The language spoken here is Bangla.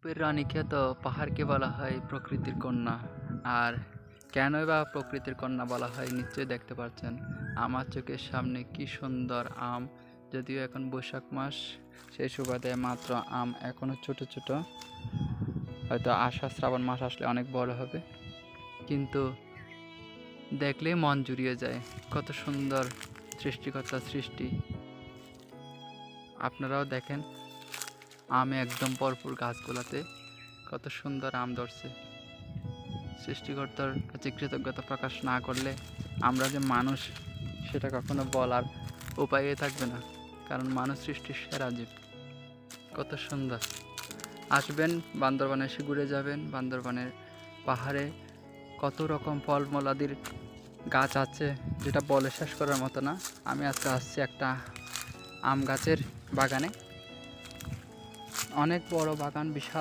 রানীকে তো পাহাড়কে বলা হয় প্রকৃতির কন্যা। আর কেনই বা প্রকৃতির কন্যা বলা হয় নিশ্চয়ই দেখতে পাচ্ছেন আমার চোখের সামনে কি সুন্দর আম। যদিও এখন বৈশাখ মাস, সেই সুবাদে মাত্র আম এখনো ছোট ছোট, হয়তো আষাঢ় শ্রাবণ মাস আসলে অনেক বড় হবে, কিন্তু দেখলেই মন জুড়িয়ে যায়। কত সুন্দর সৃষ্টিকর্তার সৃষ্টি। আপনারাও দেখেন আমে একদম ভরপুর, গাছগুলাতে কত সুন্দর আম ধরছে। সৃষ্টিকর্তার কাছে কৃতজ্ঞতা প্রকাশ না করলে আমরা যে মানুষ সেটা কখনো বলার উপায়ই থাকবে না, কারণ মানুষ সৃষ্টির সেরা জীব। কত সুন্দর। আসবেন বান্দরবানে, এসে ঘুরে যাবেন। বান্দরবানের পাহাড়ে কত রকম ফলমূলাদির গাছ আছে যেটা বলে শেষ করার মতো না। আমি আজকে আসছি একটা আম গাছের বাগানে, অনেক বড় বাগান, বিশাল